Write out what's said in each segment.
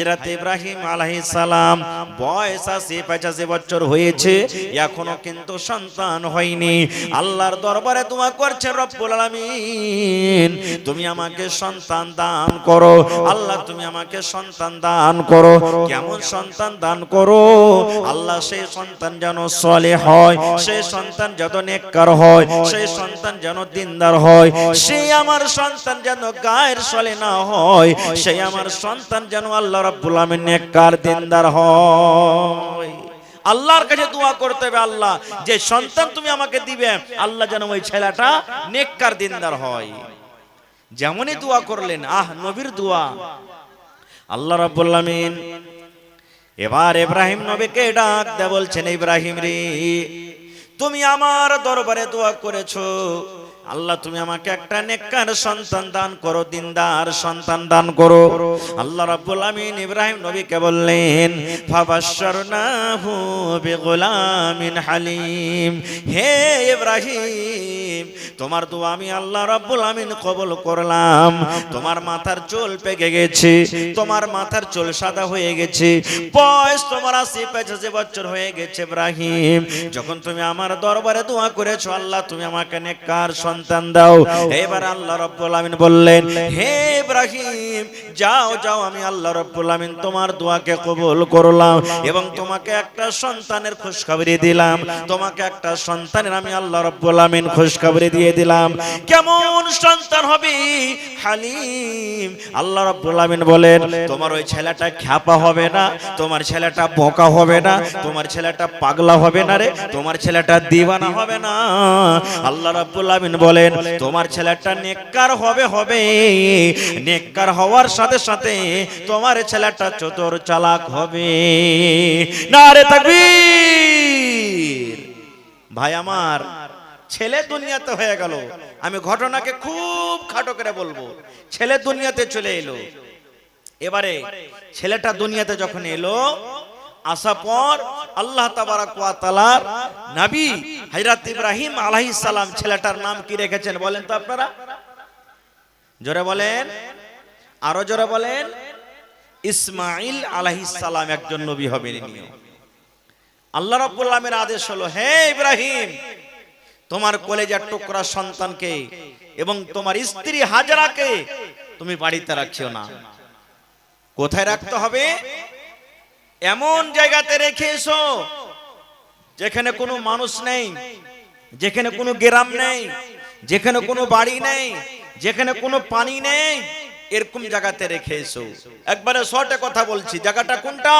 হযরত ইব্রাহিম আলাইহিস সালাম বয়স 85 বছর হয়েছে, এখনো কিন্তু সন্তান হয়নি। আল্লাহর দরবারে দোয়া করছেন, রব্বুল আলামিন তুমি আমাকে সন্তান দান করো। আল্লাহ তুমি আমাকে সন্তান দান করো। কেমন সন্তান দান করো? আল্লাহ সেই সন্তান যেন সালেহ হয়, সেই সন্তান যেন নেককার হয়, সেই সন্তান যেন দিনদার হয়, সেই আমার সন্তান যেন গায়ের সালেহ না হয়, সেই আমার সন্তান যেন আল্লাহ রাব্বুল আমিন নেককার দিনদার হয়। আল্লাহর কাছে দোয়া করতে হবে, আল্লাহ যে সন্তান তুমি আমাকে দিবে, আল্লাহ যেন ওই ছেলেটা নেককার দিনদার হয়। যেমনই দোয়া করলেন, নবীর দোয়া। আল্লাহ রাব্বুল আমিন এবার ইব্রাহিম নবীকে ডাক দিয়ে বলছেন, ইব্রাহিম রে, তুমি আমার দরবারে দোয়া করেছো, আল্লাহ তুমি আমাকে একটা নেককার সন্তান দান করো, দিনদার সন্তান দান করো। আল্লাহ রাব্বুল আমিন ইব্রাহিম নবীকে বললেন, ফাবাশশারনাহু বিগুলামিন হালিম। হে ইব্রাহিম, তোমার দোয়া আমি আল্লাহ রাব্বুল আমিন কবুল করলাম। তোমার মাথার চুল পেকে গেছে, তোমার মাথার চুল সাদা হয়ে গেছে, বয়স তোমার 85 বছর হয়ে গেছে ইব্রাহিম। যখন তুমি আমার দরবারে দোয়া করেছো, আল্লাহ তুমি আমাকে নেককার সন্তান দাও। এবার আল্লাহ রাব্বুল আমিন বললেন, হে ইব্রাহিম, যাও যাও, আমি আল্লাহ রাব্বুল আমিন তোমার দোয়াকে কবুল করলাম এবং তোমাকে একটা সন্তানের খুশখবরি দিলাম। তোমাকে একটা সন্তানের আমি আল্লাহ রাব্বুল আমিন খুশখবরি দিয়ে দিলাম। কেমন সন্তান হবে? হালিম। আল্লাহ রাব্বুল আমিন বলেন, তোমার ওই ছেলেটা খ্যাপা হবে না, তোমার ছেলেটা বোকা হবে না, তোমার ছেলেটা পাগলা হবে না রে, তোমার ছেলেটা দিওয়ানা হবে না। আল্লাহ রাব্বুল আমিন বলেন, তোমার ছেলেটা নেককার হবে, নেককার হওয়ার সাথে সাথে তোমার ছেলেটা চতুর চালাক হবে। নারে তাকবীর। ভাই আমার, ছেলে দুনিয়াতে হয়ে গেল। আমি ঘটনাকে খুব খাটো করে বলবো। ছেলে দুনিয়াতে চলে এলো। এবারে ছেলেটা দুনিয়াতে যখন এলো, আসার পর আল্লাহ তাবারাক ওয়া তাআলার নবী হযরত ইব্রাহিম আলাইহিস সালাম ছেলেটার নাম কি রেখেছেন বলেন তো আপনারা? জোরে বলেন, আরো জোরে বলেন। ইসমাঈল আলাইহিস সালাম একজন নবী হবেন। আল্লাহ রাব্বুল আলামিনের আদেশ হলো, হে ইব্রাহিম, তোমার কলেজার টুকরা সন্তানকে এবং তোমার স্ত্রী হাজরাকে তুমি বাড়িতে রাখিও না। কোথায় রাখতে হবে? এমন জায়গাতে রেখে এসো যেখানে কোনো মানুষ নেই, যেখানে কোনো গ্রাম নেই, যেখানে কোনো বাড়ি নেই, যেখানে কোনো পানি নেই, এরকম জায়গাতে রেখে এসো। একবারে শর্টে কথা বলছি, জায়গাটা কোনটা?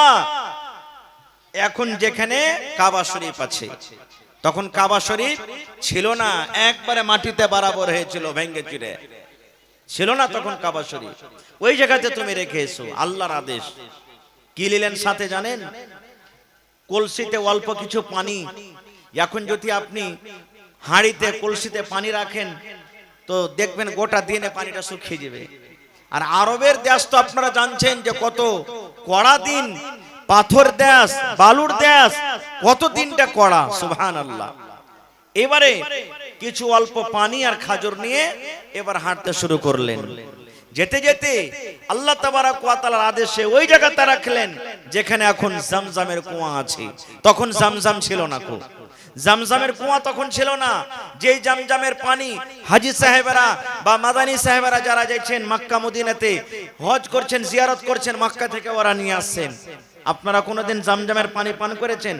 এখন যেখানে কাবা শরীফ আছে, তখন কাবা শরীফ ছিল না, একবারে মাটিতে বরাবর হয়েছিল, ভেঙে চুরে ছিল না তখন কাবা শরীফ। ওই জায়গাতে তুমি রেখে এসো। আল্লাহর আদেশ। কি নিলেন সাথে জানেন? কলসিতে অল্প কিছু পানি। এখন যদি আপনি হাঁড়িতে কলসিতে পানি রাখেন তো দেখবেন গোটা দিনে পানিটা শুকিয়ে যাবে। আর আরবের দেশ তো আপনারা জানছেন যে কত কড়া দিন, পাথর দেশ, বালুর দেশ, কত দিনটা কড়া। সুবহানাল্লাহ। এবারে কিছু অল্প পানি আর খাজুর নিয়ে এবার হাঁটতে শুরু করলেন। যেতে যেতে আল্লাহ তাবারাক ওয়া তাআলার আদেশে ওই জায়গাতে রাখলেন যেখানে এখন জামজামের কুয়া আছে। তখন জামজাম ছিল না। জামজামের কুয়া তখন ছিল না। যেই জামজামের পানি হাজী সাহেবেরা বা মাদানী সাহেবেরা যারা যাচ্ছেন মক্কা মদিনাতে হজ করছেন, জিয়ারত করছেন, মক্কা থেকে ওরা নিয়ে আসছেন। আপনারা কোনোদিন জামজামের পানি পান করেছেন?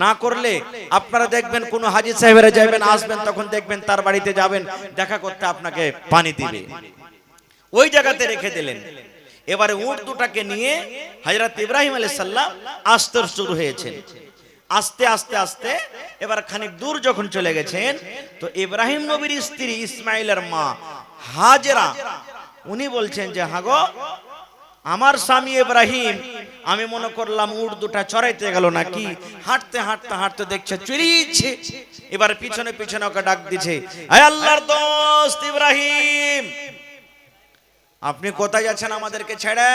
না করলে আপনারা দেখবেন কোন হাজী সাহেবেরা যাবেন, আসবেন, তখন দেখবেন তার বাড়িতে যাবেন, দেখা করতে আপনাকে পানি দিবে। ওই জায়গাতে রেখে দিলেন। এবারে উট দুটাকে নিয়ে হযরত ইব্রাহিম আলাইহিস সালাম আসতে শুরু হয়েছেন। আস্তে আস্তে আস্তে এবার খানিক দূর যখন চলে গেছেন তো ইব্রাহিম নবীর স্ত্রী ইসমাইলের মা হাজেরা উনি বলছেন যে, হাগো আমার স্বামী ইব্রাহিম, আমি মনে করলাম উট দুটা চড়াইতে গেল নাকি। হাঁটতে হাঁটতে হাঁটতে দেখছে চড়িয়েছে। এবার পিছনে পিছনে ওকে ডাক দিছে, হে আল্লাহর দোস্ত ইব্রাহিম, আপনি কোথায় যাচ্ছেন আমাদেরকে ছেড়ে?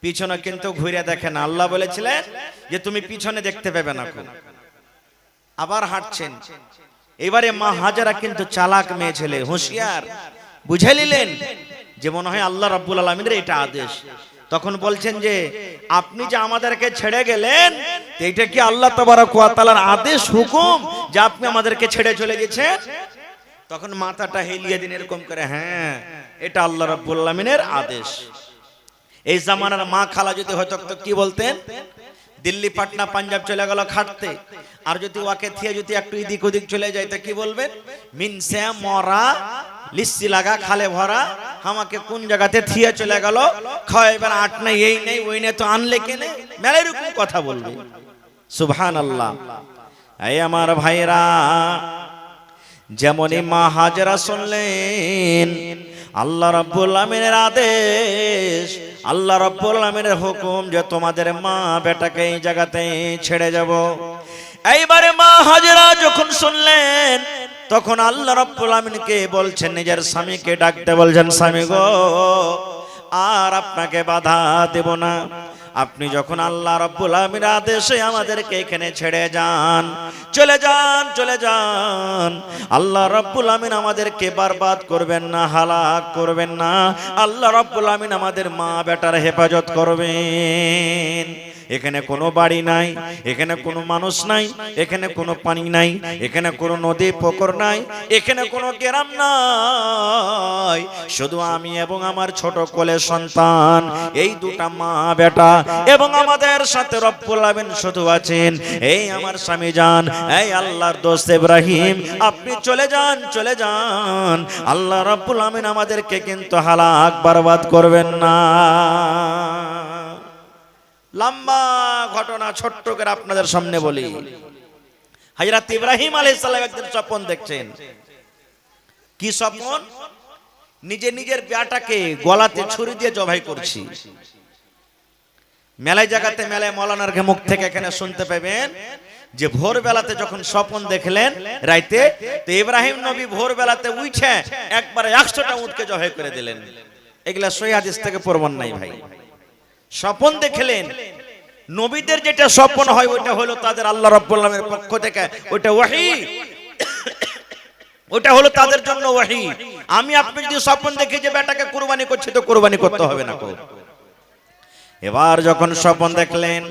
পিছনে কিন্তু ঘুরে দেখেন। আল্লাহ বলেছিলেন যে তুমি পিছনে দেখতে পাবে না। আবার হাঁটছেন। এবারে মা হাজেরা কিন্তু চালাক মেয়ে ছেলে, হুঁশিয়ার, বুঝে নিলেন যে মনে হয় আল্লাহ রাব্বুল আলামিনের এটা আদেশ। তখন বলছেন যে আপনি যে আমাদেরকে ছেড়ে গেলেন, এইটা কি আল্লাহ তাবারক ওয়া তাআলার আদেশ, হুকুম যে আপনি আমাদেরকে ছেড়ে চলে গেছেন? তখন মাথাটা হেলিয়ে দিন এরকম করে, হ্যাঁ এটা আল্লাহ রাব্বুল আলামিনের আদেশ। এই জামানার মা খালা যদি হয়তো তো কি বলতেন, দিল্লি পাটনা পাঞ্জাব চলে গেল খাটতে, আর যদি ওকে থিয়ে যদি একটু এদিক ওদিক চলে যায় তা কি বলবেন, মিনসে মরা লিস্সি লাগা খালে ভরা, আমাকে কোন জায়গাতে থিয়ে চলে গেল, খাওয়াইবার আট নাই এই নেই ওই নেই, তো আনলে কেনে, মেলা এরকম কথা বলবে। সুবহানাল্লাহ। এই আমার ভাইরা, যেমনই মা হাজেরা শুনলেন আল্লাহ রাব্বুল আমিনের আদেশ, আল্লাহ রাব্বুল আমিনের হুকুম যে তোমাদের মা বেটাকে এই জায়গাতে ছেড়ে যাব। এইবারে মা হাজেরা যখন শুনলেন, তখন আল্লাহ রাব্বুল আমিনকে বলছেন, নিজের স্বামীকে ডাকতে বলছেন, স্বামী গো, আর আপনাকে বাধা দেব না। আপনি যখন আল্লাহ রাব্বুল আমিনের আদেশে আমাদেরকে এখানে ছেড়ে যান, চলে যান, চলে যান, আল্লাহ রাব্বুল আমিন আমাদেরকে বরবাদ করবেন না, হালাক করবেন না। আল্লাহ রাব্বুল আমিন আমাদের মা বেটার হেফাজত করবেন। এখানে কোনো বাড়ি নাই, এখানে কোনো মানুষ নাই, এখানে কোনো পানি নাই, এখানে কোনো নদী পুকুর নাই, এখানে কোনো গ্রাম নাই, শুধু আমি এবং আমার ছোট কোলে সন্তান, এই দুটা মা বেটা, এবং আমাদের সাথে রব্বুল আমিন শুধু আছেন, এই আমার স্বামী জান, এই আল্লাহর দোস্ত ইব্রাহিম, আপনি চলে যান, চলে যান, আল্লাহ রব্বুল আমিন আমাদেরকে কিন্তু হালাক বরবাদ করবেন না। লম্বা ঘটনা ছোট্ট করে আপনাদের সামনে বলি। হযরত ইব্রাহিম আলাইহিস সালাম একদিন স্বপ্ন দেখছেন। কি স্বপ্ন? নিজের বেটাকে গলাতে ছুরি দিয়ে জবাই করছি। মেলায় জায়গাতে, মেলায় মৌলানার মুখ থেকে এখানে শুনতে পাবেন যে ভোরবেলাতে যখন স্বপ্ন দেখলেন রাইতে, তো ইব্রাহিম নবী ভোরবেলাতে উঠে একবারে 100টা উটকে জবাই করে দিলেন। এগুলা সহিহ হাদিস থেকে প্রমাণ নাই ভাই। স্বপ্ন দেখলেন, নবীদের যেটা স্বপ্ন হয় ওইটা হলো তাদের আল্লাহ রাব্বুল আলামিনের পক্ষ থেকে, ওইটা ওহী, ওটা হলো তাদের জন্য ওহী। আমি আপনি যদি স্বপ্ন দেখি যে বেটাকে কুরবানি করছি, তো কুরবানি করতে হবে না। এবার যখন স্বপ্ন দেখলেন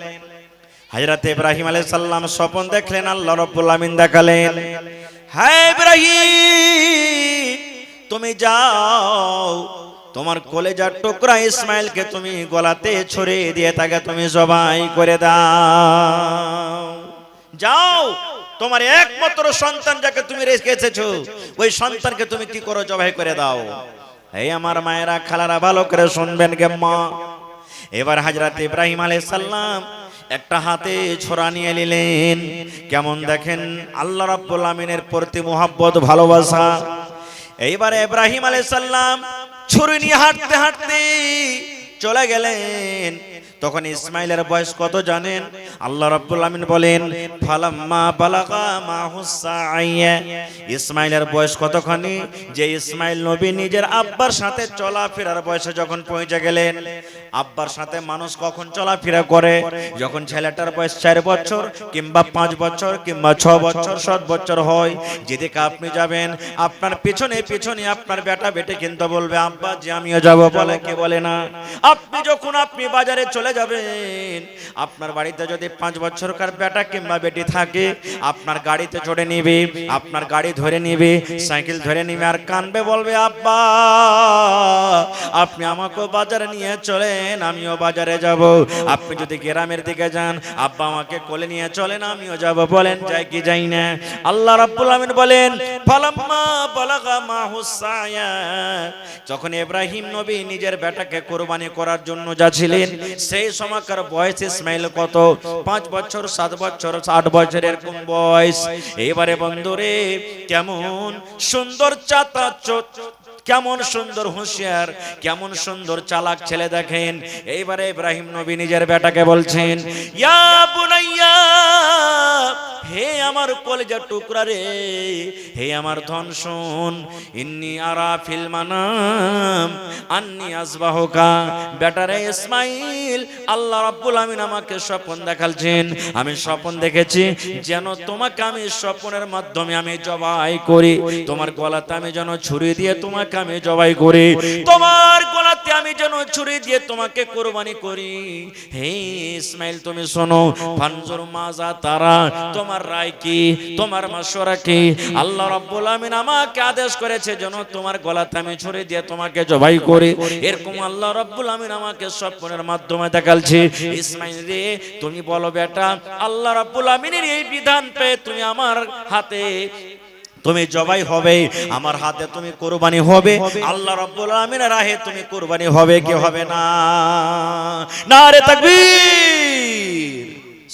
হযরত ইব্রাহিম আলাইহিস সালাম, স্বপ্ন দেখলেন, আল্লাহ রাব্বুল আমিন দেখালেন, হ্যাঁ ইব্রাহিম তুমি যাও, তোমার কলেজার টুকরা ইসমাইলকে তুমি গলাতে ছুরি দিয়ে তাকে তুমি জবাই করে দাও। যাও, তোমার একমাত্র সন্তান যাকে তুমি রেখে এসেছো, ওই সন্তানকে তুমি কি করো, জবাই করে দাও। এই আমার মায়েরা, খালারা, ভালো করে শুনবেন গে মা। এবার হযরত ইব্রাহিম আলাইহিস সালাম একটা হাতে ছোরা নিয়ে নিলেন। কেমন দেখেন আল্লাহ রাব্বুল আমিনের প্রতি মুহাব্বত, ভালোবাসা। এইবারে ইব্রাহিম আলাইহিস সালাম ছুরি নিয়ে হাঁটতে হাঁটতে চলে গেলেন। তখন ইসমাইলের বয়স কত জানেন? আল্লাহ রাব্বুল আমিন বলেন, ফালাম্মা বালাগা মাহুস সাইয়া, ইসমাইলের বয়স কতখানি যে ইসমাইল নবী নিজের আব্বার সাথে চলাফেরার বয়সে যখন পৌঁছে গেলেন। আব্বার সাথে মানুষ কখন চলাফেরা করে? যখন ছেলেটার বয়স 4 বছর কিংবা 5 বছর কিংবা 6 বছর 7 বছর হয়। যেদিকে আপনি যাবেন, আপনার পিছনে পিছনে আপনার বেটা বেটে কিন্তু বলবে, আব্বা যে আমিও যাব, বলে কে বলে না? আপনি বাজারে চলে যাবেন, আপনার বাড়িতে যদি 5 বছরকার বেটা কিংবা বেটি থাকে, আপনার গাড়িতে চড়ে নিবে, আপনার গাড়ি ধরে নিবে, সাইকেল ধরে নিবে, আর কানবে, বলবে, আব্বা আপনি আমাকে বাজারে নিয়ে চলেন, আমিও বাজারে যাব। আপনি যদি গ্রামের দিকে যান, আব্বা আমাকে কোলে নিয়ে চলেন, আমিও যাব। বলেন যাই কি যাই না? আল্লাহ রাব্বুল আমিন বলেন, ফালাম্মা বালাগা মাহুস সায়া, যখন ইব্রাহিম নবী নিজের বেটাকে কুরবানি করার জন্য যাচ্ছিলেন, সেই সময়কার বয়স ইসমাইল কত? 5 বছর 7 বছর 8 বছর এরকম বয়স। এবারে বন্ধুরে, কেমন সুন্দর চাতা, কেমন সুন্দর হুঁশিয়ার, কেমন সুন্দর চালাক ছেলে দেখেন। এইবারে ইব্রাহিম নবী নিজের বেটাকে বলছেন, ইয়া বুনাইয়া, হে আমার কলেজার টুকরা রে, হে আমার ধন শোন, ইন্নী আরা ফিল মানাম আন্নী আযবাহুকা। বেটারে ইসমাইল, আল্লাহ রাব্বুল আমিন আমাকে স্বপ্ন দেখালছেন, আমি স্বপ্ন দেখেছি যেন তোমাকে আমি স্বপ্নের মাধ্যমে আমি জবাই করি, তোমার গলাতে আমি যেন ছুরি দিয়ে তোমাকে তোমাকে আমি জবাই করি, তোমার গলাতে আমি যেন ছুরি দিয়ে তোমাকে কুরবানি করি। হে ইসমাইল তুমি শোনো, ফানজুর মাজা তারা, তোমার রায় কি, তোমার মাশওয়ারা কি? আল্লাহ রাব্বুল আমিন আমাকে আদেশ করেছে যেন তোমার গলাতে আমি ছুরি দিয়ে তোমাকে জবাই করি। এরকম আল্লাহ রাব্বুল আমিন আমাকে স্বপ্নের মাধ্যমে দেখালছে। ইসমাইল রে তুমি বলো বেটা, আল্লাহ রাব্বুল আমিনের এই বিধান পেয়ে তুমি আমার হাতে তুমি জবাই হবে, আমার হাতে তুমি কুরবানি হবে, আল্লাহ রাব্বুল আমিনের রাহে তুমি কুরবানি হবে কি হবে না? নারে তাকবীর,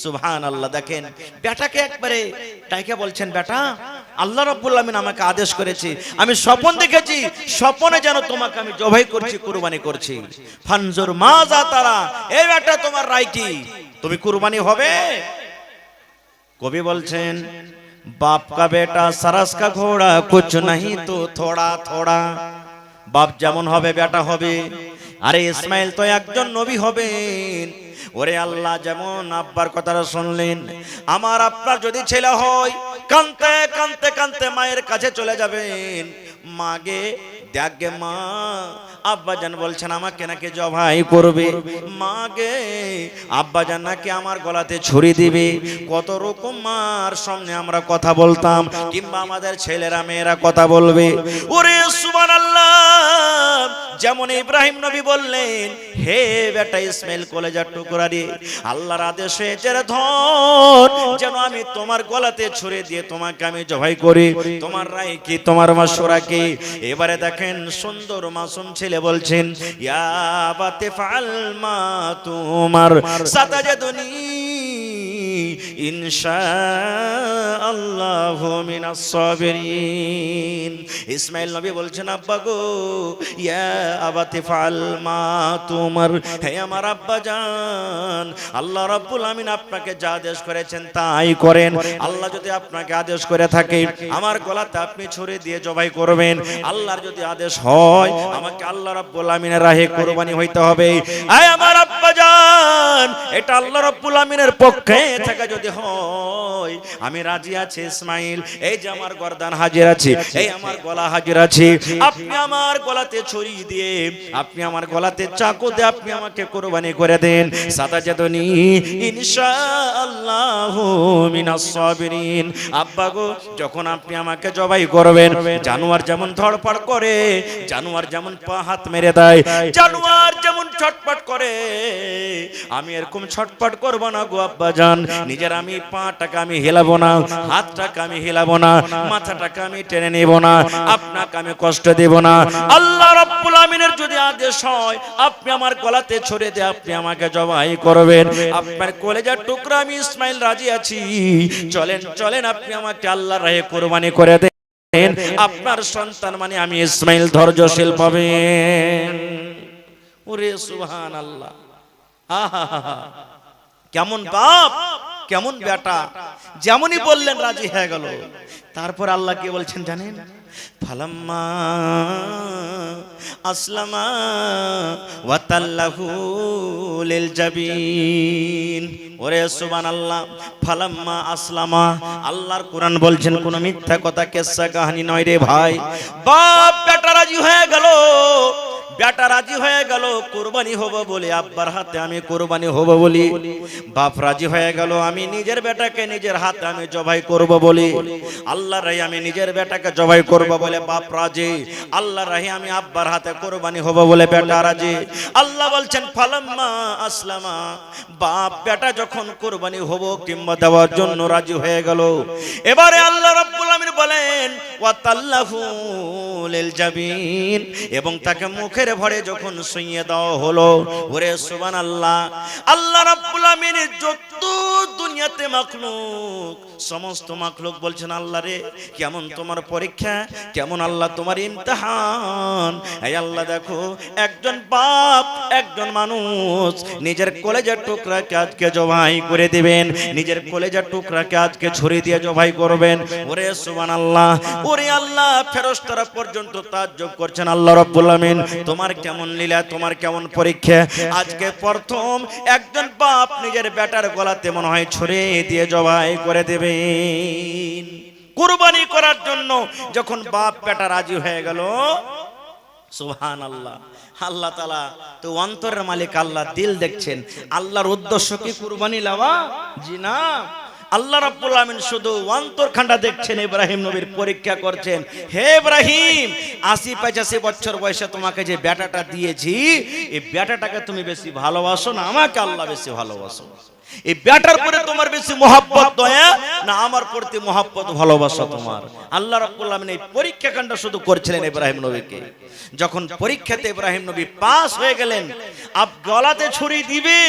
সুবহানাল্লাহ। দেখেন বেটাকে একবারে ডাইকে বলছেন, বেটা আল্লাহ রাব্বুল আমিন আমাকে আদেশ করেছে, আমি স্বপ্ন দেখেছি, স্বপ্নে যেন তোমাকে আমি জবাই করছি, কুরবানি করছি। ফানজুর মাজা তারা, এই বেটা তোমার রায় কি, তুমি কুরবানি হবে? কবি বলছেন, बाप का बेटा सरस का घोड़ा कुछ नहीं तो थोड़ा थोड़ा। बाप যেমন হবে বেটা হবে। আরে ইসমাইল তো একজন নবী হবেন। ওরে আল্লাহ, যেমন আব্বার কথাটা শুনলেন, আমার আপনার যদি ছেলে হয়, কানতে কানতে কানতে মায়ের কাছে চলে যাবেন, মাগে দেখে মা, আব্বাজান বলছেন আমাকে নাকি জবাই করবে, মাগে আব্বাজান নাকি আমার গলাতে ছুরি দিবে। কত রকম মার সামনে আমরা কথা বলতাম, কিংবা আমাদের ছেলেরা মেয়েরা কথা বলবে। ওরে সুবহানাল্লাহ, যেমন ইব্রাহিম নবী বললেন, হে বেটা ইসমাইল কলেজার টুকরা রে, আল্লাহর আদেশে চেরে ধর যেন আমি তোমার গলাতে ছুরি দিয়ে তোমাকে আমি জবাই করি, তোমার রায় কি, তোমার মাশওয়ারা কি? এবারে দেখেন সুন্দর মাসুম ছেলে বলছেন, ইয়া বাতে ফাল মা তুমার সাতাজাদুনি ইনশাআল্লাহু মিনাস সাবিরিন। ইসমাইল নবী বলছেন, আব্বা গো, ইয়া আবাতি ফাল মা তুমার, হে আমার আব্বা জান, আল্লাহ রাব্বুল আমিন আপনাকে যা আদেশ করেছেন তাই করেন। আল্লাহ যদি আপনাকে আদেশ করে থাকে আমার গলাতে আপনি ছুরি দিয়ে জবাই করবেন, আল্লাহর যদি আদেশ হয় আমাকে আল্লাহ রাব্বুল আমিনের রাহে কুরবানি হইতে হবে। আয় আমার আব্বা জান, এটা আল্লাহ রাব্বুল আমিনের পক্ষে থেকে যদি হয় আমি রাজি আছি ইসমাইল। এই যে আমার গর্দান হাজির আছে, এই আমার গলা হাজির আছে, আপনি আমার গলাতে ছুরি দিয়ে, আপনি আমার গলাতে চাকু দিয়ে আপনি আমাকে কুরবানি করে দেন। সাতাজাদুনি ইনশাআল্লাহু মিনাস সাবিরিন। আব্বা গো, যখন আপনি আমাকে জবাই করবেন, জানোয়ার যেমন ধড়ফড় করে, জানোয়ার যেমন পা হাত মেরে দেয়, জানোয়ার যেমন ছটপট করে, আমি এরকম ছটপট করব না গো আব্বা জান। নিজের আমি পাটাকে আমি হিলাবো না, হাতটাকে আমি হিলাবো না, মাথাটাকে আমি টেনে নেব না, আপনাকে আমি কষ্ট দেব না। আল্লাহ রাব্বুল আমিনের যদি আদেশ হয় আপনি আমার গলাতে ছুরি দিয়ে আপনি আমাকে জবাই করবেন, আপনার কলেজার টুকরা আমি ইসমাইল রাজি আছি। চলেন চলেন, আপনি আমাকে আল্লাহর রাহে কুরবানি করে দেন, আপনার সন্তান মানে আমি ইসমাইল ধৈর্যশীল পাবেন। ওরে সুবহানাল্লাহ, আহা, কেমন বাপ কেমন বেটা, যেমনই বললেন রাজি হয়ে গেল। তারপর আল্লাহ কি বলছেন জানেন? ফালাম্মা আসলামা ওয়া তাল্লাহু লিল জাবিন। ওরে সুবহানাল্লাহ, ফালাম্মা আসলামা, আল্লাহর কোরআন বলছেন কোন মিথ্যা কথা কিসসা কাহিনী নয় রে ভাই। বাপ বেটা রাজি হয়ে গেল, বেটা রাজি হয়ে গেল কুরবানি হব বলে, আব্বার হাতে আমি কুরবানি হব বলি। বাপ রাজি হয়ে গেল আমি নিজের বেটাকে নিজের হাতে আমি জবাই করব বলি। আল্লাহর রাহে আমি নিজের বেটাকে জবাই করব বলে বাপ রাজি, আল্লাহর রাহে আমি আব্বার হাতে কুরবানি হব বলে বেটা রাজি। আল্লাহ বলছেন ফালাম্মা আসলামা, বাপ বেটা যখন কুরবানি হব কিংবা দেওয়ার জন্য রাজি হয়ে গেল, এবারে আল্লাহ রাব্বুল আমিন বলেন ওয়া তাল্লাহু লিল জাবিন, এবং তাকে মুখে ভরে যখন শুইয়ে দেওয়া হলো। ওরে সুবহানাল্লাহ, আল্লাহ রাব্বুল আমিনের যত দুনিয়াতে মাখলুক, সমস্ত মাখলুক বলছেন আল্লাহ রে কেমন তোমার পরীক্ষা, কেমন আল্লাহ তোমার ইমতিহান। এই আল্লাহ দেখো, একজন বাপ একজন মানুষ নিজের কলেজার টুকরাকে আজকে জবাই করে দিবেন, নিজের কলেজার টুকরাকে আজকে ছুরি দিয়ে জবাই করবেন। ওরে সুবহানাল্লাহ, ওরে আল্লাহ, ফেরেশতারা পর্যন্ত তাজ্জব করছেন আল্লাহ রাব্বুল আমিন তোমার কেমন লীলা, তোমার কেমন পরীক্ষা। আজকে প্রথম একজন বাপ নিজের বেটার গলাতে মনে হয় ছুরি দিয়ে জবাই করে দেবেন। কুরবানি করার জন্য যখন বাপ বেটা রাজি হয়ে গেল, সুবহানাল্লাহ। আল্লাহ তাআলা তো অন্তরের মালিক, আল্লাহ দিল দেখছেন। আল্লাহর উদ্দেশ্য কি কুরবানি লওয়া? জি না। আল্লাহ রাব্বুল আমিন শুধু অন্তরখানটা দেখছেন, ইব্রাহিম নবীর পরীক্ষা করছেন। হে ইব্রাহিম, 80-85 বছর বয়সে তোমাকে যে বেটাটা দিয়েছি, এই বেটাটাকে তুমি বেশি ভালোবাসো না আমাকে আল্লাহ বেশি ভালোবাসো? এই বেটার পরে তোমার বেশি মহব্বত দয়া না আমার প্রতি মহব্বত ভালোবাসা তোমার? আল্লাহ রাব্বুল আমিন এই পরীক্ষাখানটা শুধু করছিলেন ইব্রাহিম নবীকে। যখন পরীক্ষাতে ইব্রাহিম নবী পাস হয়ে গেলেন, আব গলাতে ছুরি দিবে,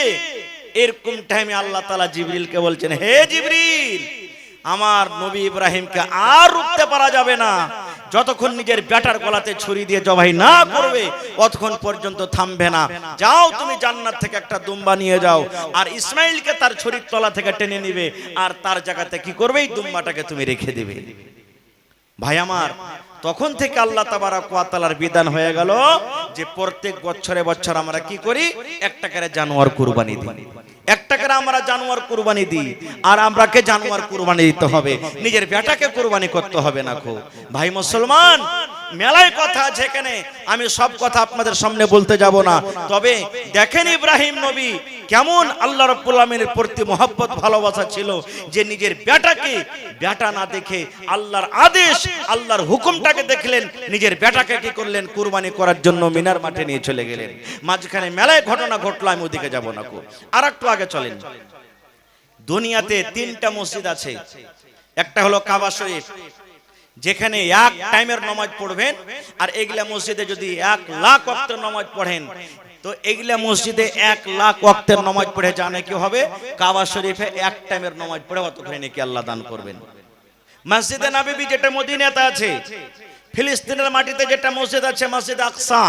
এরকম টাইমে আল্লাহ তাআলা জিবরিলকে বলছেন, হে জিবরিল, আমার নবী ইব্রাহিমকে আর রুখতে পারা যাবে না। যতক্ষণ নিজের বেটার গলাতে ছুরি দিয়ে জবাই না করবে ততক্ষণ পর্যন্ত থামবে না। যাও তুমি জান্নাত থেকে একটা দুম্বা নিয়ে যাও, আর ইসমাইলকে তার ছুরির তলা থেকে টেনে নিবে, আর তার জায়গাতে কি করবে, এই দুম্বাটাকে তুমি রেখে দিবে। ভাই আমার, তখন থেকে আল্লাহ তাবারক ওয়া তাআলার বিধান হয়ে গেল যে প্রত্যেক বছরে বছর আমরা কি করি, একটা করে জানোয়ার কুরবানি দিই, একটা করে আমরা জানোয়ার কুরবানি দিই। আর আমরাকে জানোয়ার কুরবানি দিতে হবে, নিজের বেটাকে কুরবানি করতে হবে না। খো ভাই মুসলমান, মেলায় কথা আছে এখানে, আমি সব কথা আপনাদের সামনে বলতে যাব না। তবে দেখেন ইব্রাহিম নবী কেমন আল্লাহ রাব্বুল আমিনের প্রতি মহব্বত ভালোবাসা ছিল, যে নিজের বেটাকে বেটা না দেখে আল্লাহর আদেশ আল্লাহর হুকুমটাকে দেখলেন, নিজের বেটাকে কি করলেন, কুরবানি করার জন্য মিনার মাঠে নিয়ে চলে গেলেন। মাঝখানে মেলায় ঘটনা ঘটলো, আমি ওদিকে যাব না। আর একটু আগে চলেন। দুনিয়াতে 3টা মসজিদ আছে। একটা হলো কাবা শরীফ, যেখানে এক টাইমের নামাজ পড়বেন, আর এগুলা মসজিদে যদি 1 লাখ ওয়াক্তের নামাজ পড়েন, তো এগুলা মসজিদে 1 লাখ ওয়াক্তের নামাজ পড়ে জানে কি হবে, কাবা শরীফে এক টাইমের নামাজ পড়ে অতখানি নাকি আল্লাহ দান করবেন। মসজিদে নববী যেটা মদিনাতে আছে, ফিলিস্তিনের মাটিতে যেটা মসজিদ আছে মসজিদ আকসা,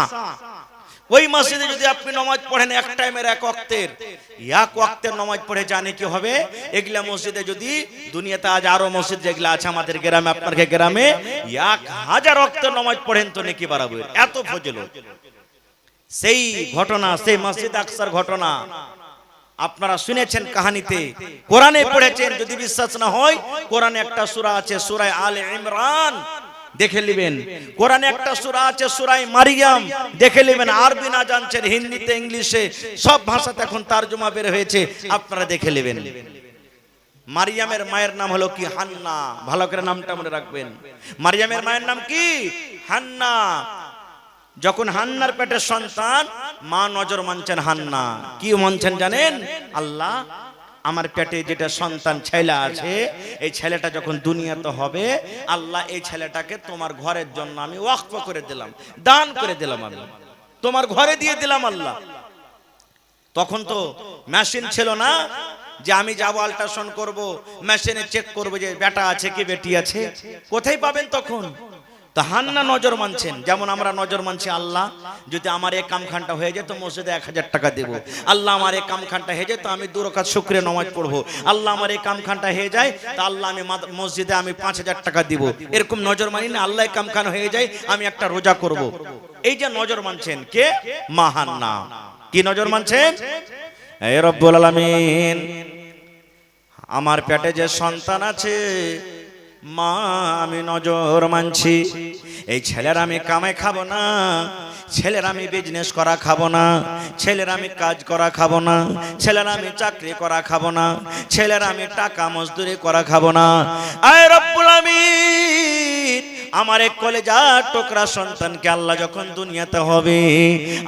ওই মসজিদে যদি আপনি নামাজ পড়েন এক টাইমের এক ওয়াক্তের নামাজ পড়ে জানে কি হবে, এগুলা মসজিদে যদি দুনিয়াতে আজ আরো মসজিদ যেগুলা আছে আমাদের গ্রামে, আপনার গ্রামে 1000 ওয়াক্তের নামাজ পড়েন তো নাকি বাড়াবে, এত ফজিলত। সেই ঘটনা, সেই মসজিদ আকসার ঘটনা আপনারা শুনেছেন কাহিনীতে, কোরআনে পড়েছেন। যদি বিশ্বাস না হয়, কোরআনে একটা সূরা আছে, সূরা আলে ইমরান, দেখে নেবেন। কোরআনে একটা সূরা আছে সূরা মারিয়াম, দেখে নেবেন। আরবি না জানছেন, হিন্দিতে, ইংলিশে, সব ভাষাতে এখন তরজমা বের হয়েছে, আপনারা দেখে নেবেন। মারিয়ামের মায়ের নাম হলো কি, হান্না। ভালো করে নামটা মনে রাখবেন। মারিয়ামের মায়ের নাম কি, হান্না। যখন হান্নার পেটে সন্তান, মা নজর মানছেন হান্না। কি মানছেন জানেন? আল্লাহ, আমার পেটে যেটা সন্তান ছেলে আছে, এই ছেলেটা যখন দুনিয়াতে হবে, আল্লাহ এই ছেলেটাকে তোমার ঘরের জন্য আমি ওয়াকফ করে দিলাম, দান করে দিলাম, আমি তোমার ঘরে দিয়ে দিলাম আল্লাহ। তখন তো মেশিন ছিল না যে আমি যাবো আল্ট্রাসাউন্ড করব, মেশিনে চেক করবো যে বেটা আছে কি বেটি আছে। কোথায় পাবেন তখন? তো হান্না নজর মানছেন, যেমন আমরা নজর মানছি, আল্লাহ যদি আমার এই কামখানটা হয়ে যায় তো মসজিদে 1000 টাকা দেব, আল্লাহ আমার এই কামখানটা হয়ে যায় তো আমি 2 রাকাত শুকরিয়া নামাজ পড়বো, আল্লাহ আমার এই কামখানটা হয়ে যায় তো আল্লাহ আমি মসজিদে আমি 5000 টাকা দিব। এরকম নজর মানি না, আল্লাহ কামখান হয়ে যায় আমি একটা রোজা করব। এই যে নজর মানছেন কে? মা হান্না। কি নজর মানছেন? হে রব্বুল আলামিন, আমার পেটে যে সন্তান আছে, মা আমি নজর মানছি, এই ছেলের আমি কামাই খাবো না, ছেলের আমি বিজনেস করা খাবো না, ছেলের আমি কাজ করা খাবো না, ছেলের আমি চাকরি করা খাবো না, ছেলের আমি টাকা মজদুরি করা খাবো না। আয় রব্বুল আমিন, আমার এক কলেজার টুকরা সন্তানকে আল্লাহ যখন দুনিয়াতে হবে,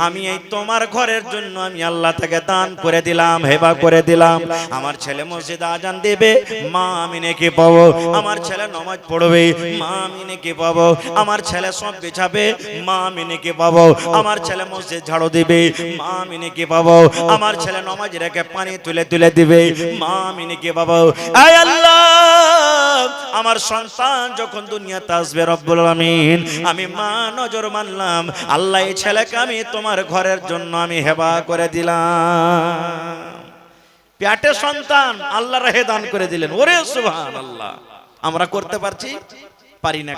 আমি এই তোমার ঘরের জন্য আমি আল্লাহ থেকে দান করে দিলাম, হেবা করে দিলাম। আমার ছেলে মসজিদে আজান দেবে, মা আমি নেকি পাবো। আমার ছেলে নামাজ পড়বে, মা আমি নেকি পাবো। আমার ছেলে সব বিছাবে, মা আমি নেকি পাবো। আমার ছেলে মসজিদ ঝাড়ু দিবে, মা আমি নেকি পাবো। আমার ছেলে নামাজ রেখে পানি তুলে তুলে দিবে, মা আমি নেকি পাবো। আয় আল্লাহ, আমার সন্তান যখন দুনিয়াতে আসবে রব্বুল আমিন, আমি মা নজর মানলাম, আল্লাহ এই ছেলেকে আমি তোমার ঘরের জন্য আমি হেবা করে দিলাম। পেটে সন্তান আল্লাহ রেহে দান করে দিলেন। ওরে সুবহানাল্লাহ। আমরা করতে পারছি? পারি না।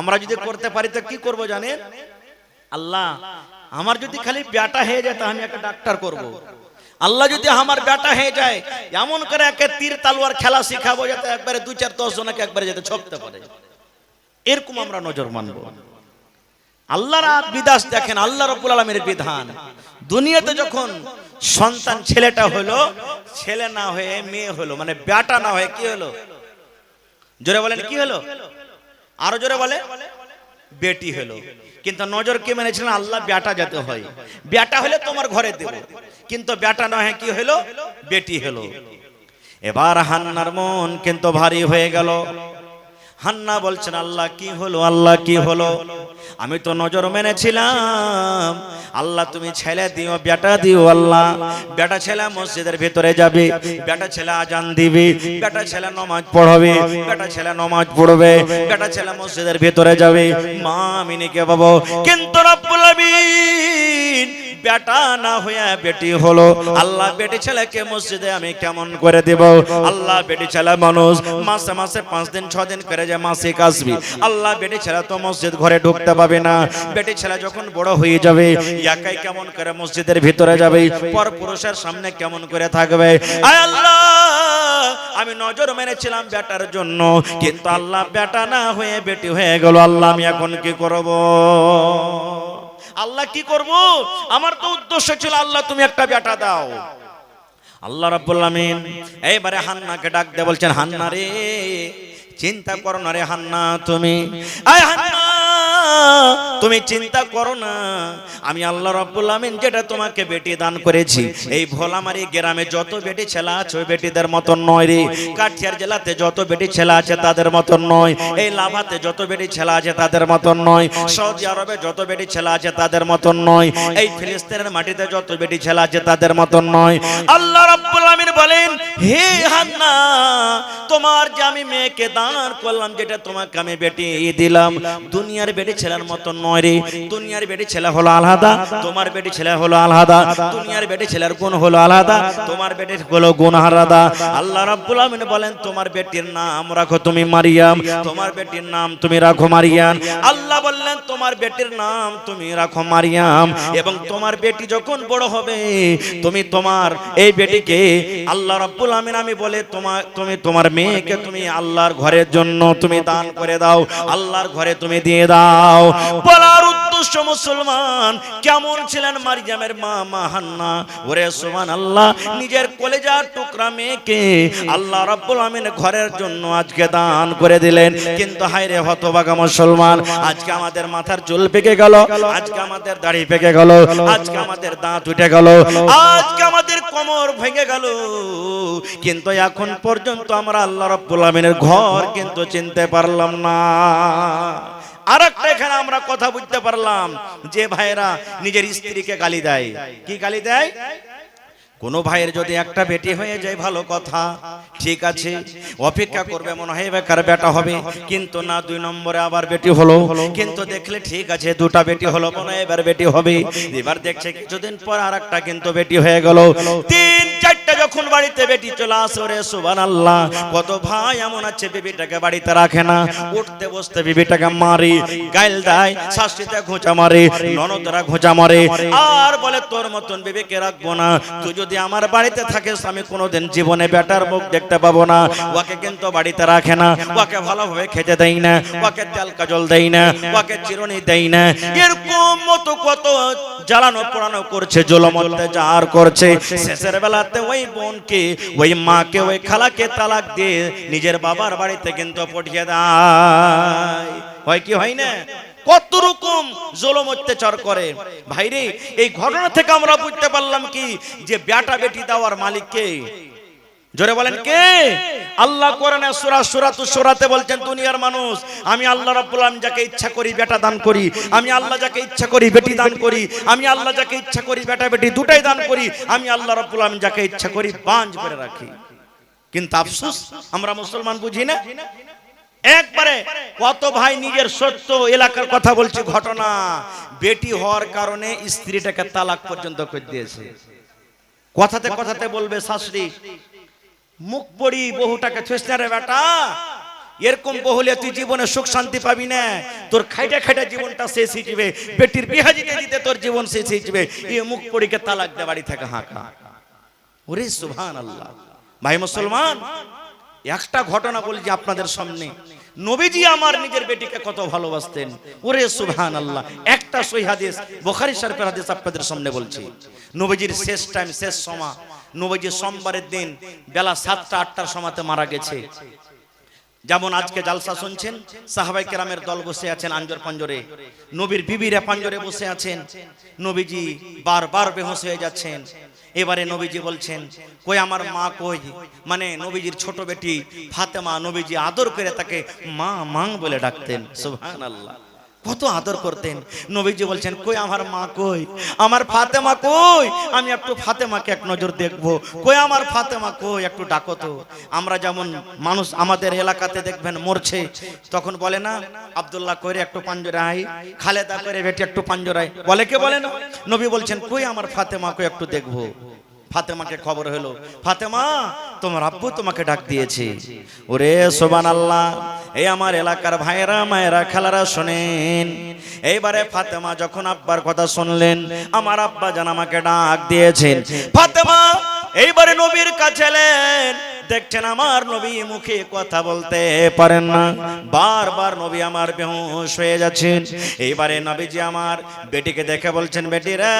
আমরা যদি করতে পারি তো কি করব জানেন? আল্লাহ আমার যদি খালি বেটা হয়ে যায় তা আমি একটা ডাক্তার করব। আল্লাহ যদি আমার বেটা হয়ে যায়, এমন করে একে তীর তালোয়ার খেলা শিখাবো যাতে একবারে 2-4-10 জনকে একবারে যাতে ছপতে পারে। এরকম আমরা নজর মানবো। আল্লাহর বিধান দেখেন, আল্লাহ রাব্বুল আলামিনের বিধান। দুনিয়াতে যখন সন্তান ছেলেটা হলো, ছেলে না হয়ে মেয়ে হলো, মানে বেটা না হয়ে কি হলো? জোরে বলেন কি হলো? আরো জোরে বলে বেটি হলো। কিন্তু নজর কে মেনেছিলেন? আল্লাহ বেটা যাতে হয়, বেটা হলে তোমার ঘরে দেব, কিন্তু বেটা না হয় কি হলো? বেটি হলো। এবার হান্নার মন কিন্তু ভারী হয়ে গেল। হান্না বলছেন আল্লাহ কি হলো, আল্লাহ কি হলো? আমি তো নজর মেনেছিলাম আল্লাহ তুমি ছেলে দিও, বেটা দিও। আল্লাহ বেটা ছেলে মসজিদের ভিতরে যাবে, বেটা ছেলে আজান দিবে, বেটা ছেলে নামাজ পড়বে, বেটা ছেলে নামাজ পড়বে, বেটা ছেলে মসজিদের ভিতরে যাবে, মা আমিনিকে পাবো। কিন্তু রব্বুল আমিন বেটা না হইয়া বেটি হলো। আল্লাহ বেটি ছেলেকে মসজিদে আমি কেমন করে দেব? আল্লাহ বেটি ছেলে মানুষ মাসে মাসে 5 দিন 6 দিন করে যে মাসিক আসবি, আল্লাহ বেটি ছেলে তো মসজিদ ঘরে ঢুকতে পাবে না। বেটি ছেলে যখন বড় হয়ে যাবে একাই কেমন করে মসজিদের ভিতরে যাবে, পর পুরুষের সামনে কেমন করে থাকবে? আয় আল্লাহ আমি নজর মেনেছিলাম বেটার জন্য, কিন্তু আল্লাহ বেটা না হয়ে বেটি হয়ে গেল। আল্লাহ আমি এখন কি করব? আল্লাহ কি করব? আমার তো উদ্দেশ্য ছিল আল্লাহ তুমি একটা বেটা দাও। আল্লাহ রাব্বুল আমিন এইবারে হান্নাকে ডাক দিয়ে বলছেন, হান্না রে চিন্তা করো না রে হান্না, তুমি আয় হান্না তুমি চিন্তা করো না, আমি আল্লাহ রাব্বুল আমিন যেটা তোমাকে বেটি দান করেছি, এই ভোলামারি গ্রামে যত বেটি ছেলে আছে ওই বেটিদের মতন নয় রে। কাঠিয়ার জেলাতে যত বেটি ছেলে আছে তাদের মতন নয়, এই লাভাতে যত বেটি ছেলে আছে তাদের মতন নয়, সৌদি আরবে যত বেটি ছেলে আছে তাদের মতন নয়, এই ফিলিস্তিনের মাটিতে যত বেটি ছেলে আছে তাদের মতন নয়। আল্লাহ রাব্বুল আমিন বলেন, হে হান্না তোমার যে আমি মেয়েকে দান করলাম, যেটা তোমাকে আমি বেটি দিলাম, দুনিয়ার বেটি ছেলের মতন নয় রে। দুনিয়ার বেটি ছেলে হলো আলাদা, তোমার বেটি ছেলে হলো আলাদা। দুনিয়ার বেটি ছেলের গুণ হলো আলাদা, তোমার বেটির হলো গুণ আলাদা। আল্লাহ রাব্বুল আমিন বলেন, তোমার বেটির নাম রাখো তুমি মারিয়াম, তোমার বেটির নাম তুমি রাখো মারিয়াম। আল্লাহ বললেন তোমার বেটির নাম তুমি রাখো মারিয়াম, এবং তোমার বেটি যখন বড় হবে তুমি তোমার এই বেটিকে আল্লাহ রাব্বুল আমিন আমি বলে তুমি তোমার মেয়েকে তুমি আল্লাহর ঘরের জন্য তুমি দান করে দাও, আল্লাহর ঘরে তুমি দিয়ে দাও। বলার উদ্দেশ্য মুসলমান কেমন ছিলেন মারিয়ামের মা হান্না? ওরে সুবহানাল্লাহ, নিজের কলেজার টুকরা মেয়েকে আল্লাহ রাব্বুল আমিন ঘরের জন্য আজকে দান করে দিলেন। কিন্তু হায়রে হতভাগা মুসলমান, আজকে আমাদের মাথার চুল পেকে গেল, আজকে আমাদের দাড়ি পেকে গেল, আজকে আমাদের দাঁত উঠে গেল, আজকে আমাদের কোমর ভেঙে গেল, কিন্তু এখন পর্যন্ত আমরা আল্লাহ রাব্বুল আমিনের ঘর কিন্তু চিনতে পারলাম না। আরেকটা এখানে আমরা কথা বুঝতে পারলাম, যে ভাইরা নিজের স্ত্রীকে গালি দেয়, কি গালি দেয়? কোন ভাইয়ের যদি একটা বেটি হয়ে যায় ভালো কথা, ঠিক আছে, অপেক্ষা করবে মনে হয় বেকার বেটা হবে, কিন্তু না 2 নম্বরে আবার বেটি হলো, কিন্তু দেখলে ঠিক আছে 2টা বেটি হলো, মনে হয় এবার বেটি হবে, এবার দেখছে কিছুদিন পর আরেকটা কিন্তু বেটি হয়ে গেল, 3-4টা যখন বাড়িতে বেটি চলে আসে, রে সুবহানাল্লাহ, কত ভাই এমন আছে বিবিটাকে বাড়িতে রাখে না, উঠতে বসতে বিবিটাকে মারে, গাইল দেয়, শাশুড়িতে ঘোঁচা মারে, ননদরা ঘোঁচা মারে, আর বলে তোর মতন বিবিকে রাখবো না, তুই যদি আমার বাড়িতে থাকিস আমি কোনোদিন জীবনে বেটার মুখ দেখতে পাবো না। ওকে কিন্তু বাড়িতে রাখে না, ওকে ভালোভাবে খেতে দেয় না, ওকে তেল কাজল দেয় না, ওকে চিরুনি দেয় না, এরকম মতো কত জ্বালানো পোড়ানো করছে, জুলুম অত্যাচার করছে। শেষের বেলাতে ওই বোনকে, ওই মাকে, ওই খালাকে তালাক দিয়ে নিজের বাবার বাড়িতে কিন্তু পাঠিয়ে দেয়। হয় কি হয় না? কত রকম জুলুম অত্যাচার করে। ভাইরে, এই ঘটনা থেকে আমরা বুঝতে পারলাম কি, যে বেটা বেটি দেওয়ার মালিক কে? জোরে বলেন কে? আল্লাহ কোরআনে সূরা সূরাতুশ শূরাতে বলছেন, দুনিয়ার মানুষ আমি আল্লাহ রাব্বুল আলামিন যাকে ইচ্ছা করি বেটা দান করি, আমি আল্লাহ যাকে ইচ্ছা করি বেটি দান করি, আমি আল্লাহ যাকে ইচ্ছা করি বেটা বেটি দুটাই দান করি, আমি আল্লাহ রাব্বুল আলামিন যাকে ইচ্ছা করি বাঁঝ করে রাখি। কিন্তু আফসোস আমরা মুসলমান বুঝি না। একবারে কত ভাই নিজের সত্য এলাকার কথা বলছে, ঘটনা, বেটি হওয়ার কারণে স্ত্রীটাকে তালাক পর্যন্ত করে দিয়েছে। কথাতে কথাতে বলবে শাশুড়ি, মুখ পড়ি বহুটাকে ছুঁচনারে বেটা, এরকম বহুলে তুই জীবনে সুখ শান্তি পাবি না, তোর খাইটা খাইটা জীবনটা শেষ হয়ে যাবে, বেটির বিয়া দিতে দিতে তোর জীবন শেষ হয়ে যাবে, এই মুখ পড়িকে তালাক দে বাড়ি থেকে হাঁকা। ওরে সুবহানাল্লাহ। ভাই মুসলমান, একটা ঘটনা বলি যে আপনাদের সামনে, নবীজি আমার নিজের বেটিকে কত ভালোবাসতেন। ওরে সুবহানাল্লাহ। একটা সহিহ হাদিস, বুখারী শরীফের হাদিস আপনাদের সামনে বলছি। নবীজির শেষ টাইম, শেষ সময়, নবীজি সোমবারের দিন বেলা 7টা 8টার সময়তে মারা গেছে। যেমন আজকে জালসা শুনছেন, সাহাবায়ে কেরামের দল বসে আছেন আঞ্জর পাঞ্জরে, নবীর বিবিরা পাঞ্জরে বসে আছেন, নবীজি বারবার বেহুঁশ হয়ে যাচ্ছেন। এবারে নবীজি বলছেন, কই আমার মা কই? মানে নবীজির ছোট বেটি ফাতেমা, নবীজি আদর করে তাকে মা মা বলে ডাকতেন। সুবহানাল্লাহ, কত আদর করতেন। নবীজি বলছেন, কই আমার মা কই? আমার ফাতেমা কই? আমি একটু ফাতেমাকে এক নজর দেখবো। কই আমার ফাতেমা কই? একটু ডাকো তো। আমরা যেমন মানুষ আমাদের এলাকাতে দেখবেন মরছে, তখন বলে না, আব্দুল্লাহ কইরে একটু পাঞ্জরে আই, খালেদা কইরে বেটি একটু পাঞ্জরে আই, বলে কে? বলে না? নবী বলছেন, কই আমার ফাতেমা কই? একটু দেখবো। ফাতেমাকে খবর হলো, ফাতেমা তোমার আব্বু তোমাকে ডাক দিয়েছে। ওরে সুবহানাল্লাহ। এই আমার এলাকার ভাইরা মায়েরা খালারা শোনেন, এইবারে ফাতেমা যখন আব্বার কথা শুনলেন, আমার আব্বা জান আমাকে ডাক দিয়েছেন। ফাতেমা এইবারে নবীর কাছে এলেন, দেখছেন আমার নবী মুখে কথা বলতে পারেন না, বারবার নবী আমার বেহুশ হয়ে যাচ্ছেন। এইবারে নবীজি আমার বেটিকে দেখে বলছেন, বেটি রে,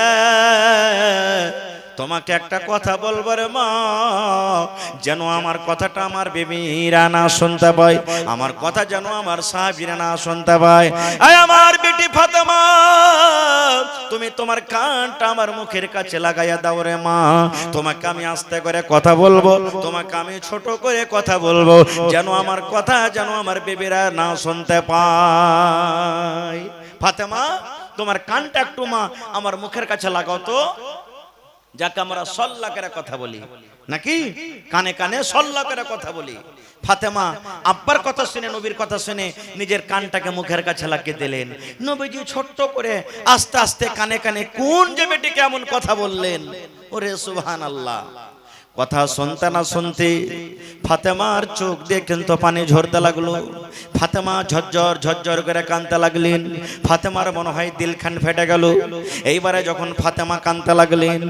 তোমাকে একটা কথা বলবো রে মা, যেন আমার কথাটা আমার বিবিরা না শুনতে পায়, আমার কথা যেন আমার সাহাবীরা না শুনতে পায়। আয় আমার বেটি ফাতেমা, তুমি তোমার কানটা আমার মুখের কাছে লাগাইয়া দাও রে মা, তোমাকে আমি আস্তে করে কথা বলবো, তোমাকে আমি ছোট করে কথা বলবো, যেন আমার কথা যেন আমার বিবিরা না শুনতে পায়। ফাতেমা তোমার কানটা একটু মা আমার মুখের কাছে লাগাও তো, যাকে আমরা সল্লা করে কথা বলি, নাকি কানে কানে সল্লা করে কথা বলি। ফাতেমা আব্বার কথা শুনে, নবীর কথা শুনে নিজের কানটাকে মুখের কাছে লাগিয়ে দিলেন। নবীজি ছোট্ট করে আস্তে আস্তে কানে কানে কোন যে বেটিকে এমন কথা বললেন। ওরে সুবহানাল্লাহ। কথা শুনতে না শুনতে ফাতেমার চোখ দিয়ে কিন্তু পানি ঝরতে লাগলো। ফাতেমা ঝরঝর ঝরঝর করে কাঁদতে লাগলেন। ফাতেমার মনে হয় দিলখান ফেটে গেল। এইবারে যখন ফাতেমা কাঁদতে লাগলেন,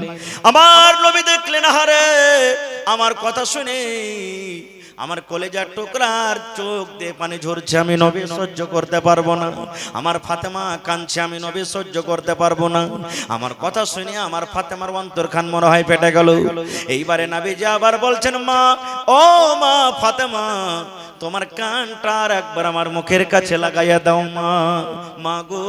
আমার নবী দেখলেন, আহারে আমার কথা শুনে আমার কলেজার টুকরার চোখ দিয়ে পানি ঝরছে, আমি নবী সহ্য করতে পারবো না। আমার ফাতেমা কাঁদছে, আমি নবী সহ্য করতে পারবো না। আমার কথা শুনে আমার ফাতেমার অন্তরখান মনে হয় ফেটে গেল। এইবারে নবীজি আবার বলছেন, মা, ও মা ফাতেমা, তোমার কানটা আর একবার আমার মুখের কাছে লাগাইয়া দাও মা। মা গো,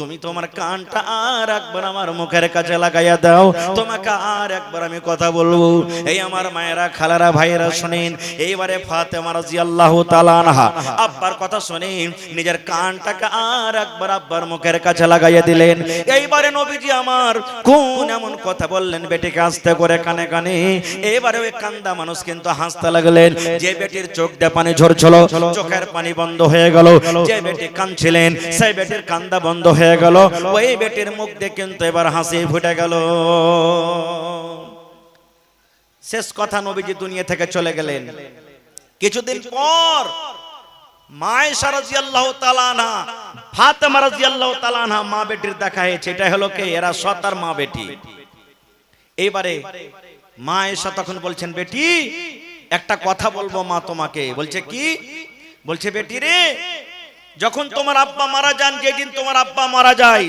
তুমি তোমার কানটা আর একবার আমার মুখের কাছে লাগাইয়া দাও, তোমাকে আর একবার আমি কথা বলবো। এই আমার মায়েরা খালারা ভাইয়েরা শুনেন, এইবারে ফাতেমা রাদিয়াল্লাহু তাআলা আনহা আব্বার কথা শুনে নিজের কানটাকে আর একবার আব্বার মুখের কাছে লাগাইয়া দিলেন। এইবারে নবীজি আমার কোন এমন কথা বললেন, বেটিকে আস্তে করে কানে কানে। এইবারে ওই কান্দা মানুষ কিন্তু হাসতে লাগলেন। যে বেটির চোখ দিয়ে পানি ঝরছিল, চোখের পানি বন্ধ হয়ে গেল। যে বেটি কাঁদছিলেন, সেই বেটির কান্দা বন্ধ হয়ে গেল। ওই বেটির মুখ দিয়ে কিন্তু এবার হাসি ফুটে গেল। শেষ কথা, নবীজি দুনিয়া থেকে চলে গেলেন। কিছুদিন পর মা আয়েশা রাদিয়াল্লাহু তাআলা আনহা, ফাতেমা রাদিয়াল্লাহু তাআলা আনহা মা বেটির দেখা হয়েছে। এটা হলো কে? এরা সতার মা বেটি। এইবারে মা আয়েশা তখন বলছেন, বেটি একটা কথা বলবো মা তোমাকে। বলছে কি? বলছে, বেটি রে, যখন তোমার আব্বা মারা যান, যেদিন তোমার আব্বা মারা যায়,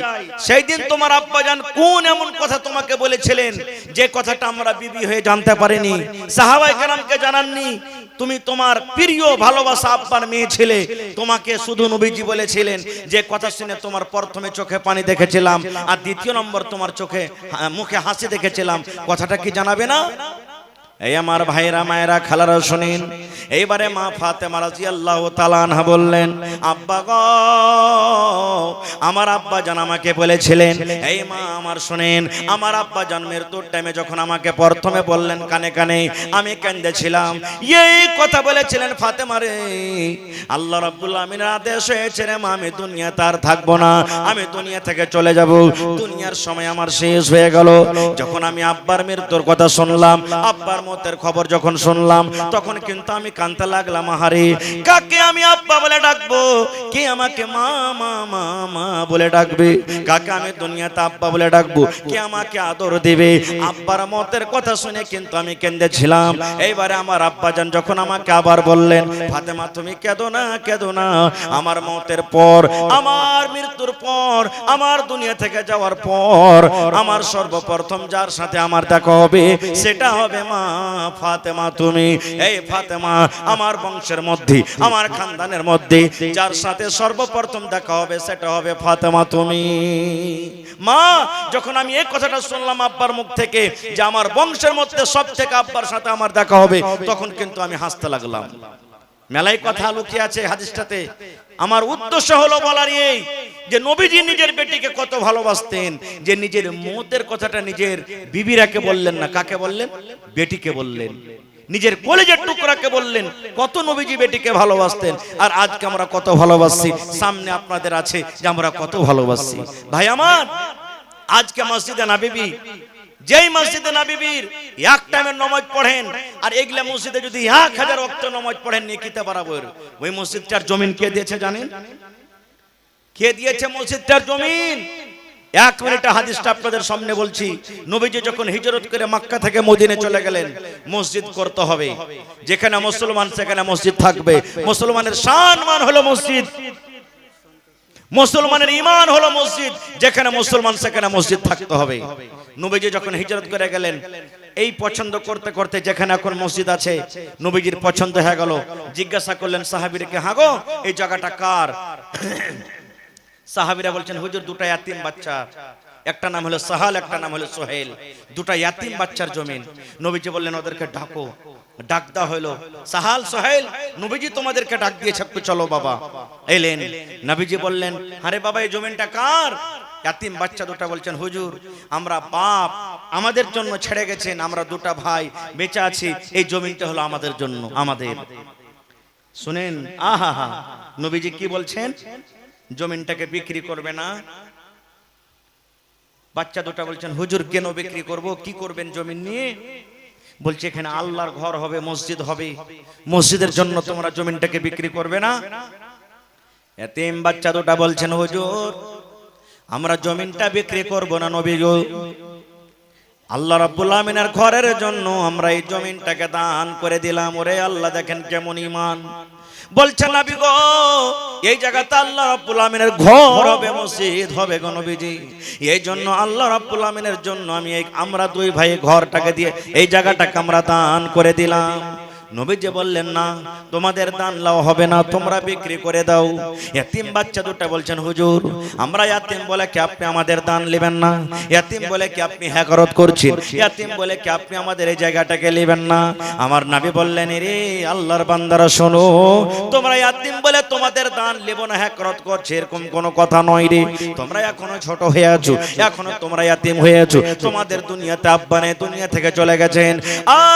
সেই দিন তোমার আব্বা যান কোন এমন কথা তোমাকে বলেছিলেন যে কথাটা আমরা বিবি হয়ে জানতে পারিনি, সাহাবায়ে কেরামকে জানাননি? তুমি তোমার প্রিয় ভালোবাসা আব্বার মেয়ে ছিলে, তোমাকে শুধু নবীজি বলেছিলেন যে কথা শুনে তোমার প্রথমে চোখে পানি দেখেছিলাম, আর দ্বিতীয় নম্বর তোমার চোখে মুখে হাসি দেখেছিলাম। কথাটা কি জানাবে না? এই আমার ভাইরা মায়েরা খালারা শুনেন, এইবারে মা ফাতেমা রাদিয়াল্লাহু তাআলা আনহা বললেন, আব্বা গো, আমার আব্বা জান আমাকে বলেছিলেন। এই মা আমার শুনেন, আমার আব্বা জান মৃত্যুর টাইমে যখন আমাকে প্রথমে বললেন কানে কানে, আমি কাঁদেছিলাম। এই কথা বলেছিলেন, ফাতেমা রে, আল্লাহ রাব্বুল আমিনের আদেশ হয়েছে রে মা, আমি দুনিয়াতে আর থাকবো না, আমি দুনিয়া থেকে চলে যাব, দুনিয়ার সময় আমার শেষ হয়ে গেল। যখন আমি আব্বার মৃত্যুর কথা শুনলাম, আব্বার মতের খবর যখন শুনলাম তখন কিন্তু আমি কাঁদতে লাগলাম, আহারে কাকে আমি আব্বা বলে ডাকবো, কে আমাকে মা মা মা মা বলে ডাকবে, কাকে আমি দুনিয়াতে আব্বা বলে ডাকবো, কে আমাকে আদর দেবে। আব্বার মতের কথা শুনে কিন্তু আমি কেঁদেছিলাম। এইবারে আমার আব্বাজান যখন আমাকে আবার বললেন, ফাতেমা তুমি কেঁদো না, কেঁদো না, আমার মতের পর, আমার মৃত্যুর পর, আমার দুনিয়া থেকে যাওয়ার পর আমার সর্বপ্রথম যার সাথে আমার দেখা হবে সেটা হবে মা ফাতেমা তুমি। এই ফাতেমা আমার বংশের মধ্যে, আমার খানদানের মধ্যে যার সাথে সর্বপ্রথম দেখা হবে সেটা হবে ফাতেমা তুমি। মা যখন আমি এই কথাটা শুনলাম আব্বার মুখ থেকে যে আমার বংশের মধ্যে সব থেকে আব্বার সাথে আমার দেখা হবে, তখন কিন্তু আমি হাসতে লাগলাম। মেলাই কথা লুকিয়ে আছে হাদিসটাতে। আমার উদ্দেশ্য হলো বলার এই যে নবীজি নিজের বেটিকে কত ভালোবাসতেন, যে নিজের মতের কথাটা নিজের বিবিরাকে বললেন না, কাকে বললেন? বেটিকে বললেন। নিজের কলেজের টুকরাকে বললেন। কত নবীজি বেটিকে ভালোবাসতেন, আর আজকে আমরা কত ভালোবাসি। সামনে আপনাদের আছে যে আমরা কত ভালোবাসি। ভাই আমার, আজকে মসজিদে নববী, যেই মসজিদে নববীর এক টাইমের নামাজ পড়েন, আর এগুলা মসজিদে যদি 1000 ওয়াক্ত নামাজ পড়েন নেকিতে বরাবর। ওই মসজিদটার জমিন কে দিয়েছে জানেন? কে দিয়েছে মসজিদটার জমিন? এক মিনিটে হাদিসটা আপনাদের সামনে বলছি। নবীজি যখন হিজরত করে মক্কা থেকে মদিনে চলে গেলেন, মসজিদ করতে হবে। যেখানে মুসলমান সেখানে মসজিদ থাকবে। মুসলমানের সম্মান হলো মসজিদ, মুসলমানের ঈমান হলো মসজিদ। যেখানে মুসলমান সেখানে মসজিদ থাকতে হবে। নবীজি যখন হিজরত করে গেলেন, এই পছন্দ করতে করতে যেখানে এখন মসজিদ আছে নবীজির পছন্দ হয়ে গেল। জিজ্ঞাসা করলেন সাহাবীদেরকে, হ্যাঁ গো এই জায়গাটা কার? সাহাবীরা বলছেন, হুজুর দুটো ইয়াতিম বাচ্চা, একটা নাম হলো সাহাল, একটা নাম হলো সোহেল, দুটো ইয়াতিম বাচ্চার জমিন। নবীজি বললেন ওদেরকে ডাকো। ডাক দেওয়া হলো, সাহাল সোহেল নবীজি তোমাদেরকে ডাক দিয়েছে, একটু চলো বাবা। এলেন। নবীজি বললেন, আরে বাবা এই জমিনটা কার? ইয়াতিম বাচ্চা দুটো বলছেন, হুজুর আমরা বাপ আমাদের জন্য ছেড়ে গেছেন, আমরা দুটো ভাই বেঁচে আছি, এই জমিনটা হলো আমাদের জন্য, আমাদের। শুনেন, আহা হা, নবীজি কি বলছেন? জমিনটাকে বিক্রি করবে না। বাচ্চা দুটো বলছেন, হুজুর কেন বিক্রি করব, কি করবেন জমিন নিয়ে? বলছে এখানে আল্লাহর ঘর হবে, মসজিদ হবে, মসজিদের জন্য তোমরা জমিনটাকে বিক্রি করবে না। এতিম বাচ্চা দুটো বলছেন, হুজুর আমরা জমিনটা বিক্রি করব না নবী গো, আল্লাহ রাব্বুল আমিনের ঘরের জন্য আমরা এই জমিনটাকে দান করে দিলাম। ওরে আল্লাহ, দেখেন কেমন ঈমান। বলছে নবী গো এই জায়গাতে আল্লাহ রাব্বুল আমিনের ঘর হবে, মসজিদ হবে গো নবীজি। এই জন্য আল্লাহ রাব্বুল আমিনের জন্য আমরা দুই ভাই ঘরটাকে দিয়ে এই জায়গাটাকে আমরা দান করে দিলাম। নবীজি বললেন, না তোমাদের দান লাও হবে না, তোমরা বিক্রি করে দাও। এতিম বাচ্চা দুটো বলছেন, হুজুর আমরা এতিম বলে কি আপনি আমাদের দান নেবেন না? এতিম বলে কি আপনি হ্যাকরত করছেন? এতিম বলে কি আপনি আমাদের এই জায়গাটাকে নেবেন না? আমার নবী বললেন, রে আল্লাহর বান্দারা শোনো, তোমরা এতিম বলে তোমাদের দান নেব না, হ্যাকরত করছে এরকম কোনো কথা নয় রে। তোমরা এখনো ছোট হয়ে আছো, এখনো তোমরা এতিম হয়ে আছো, তোমাদের দুনিয়াতে আব্বা নেই, দুনিয়া থেকে চলে গেছেন।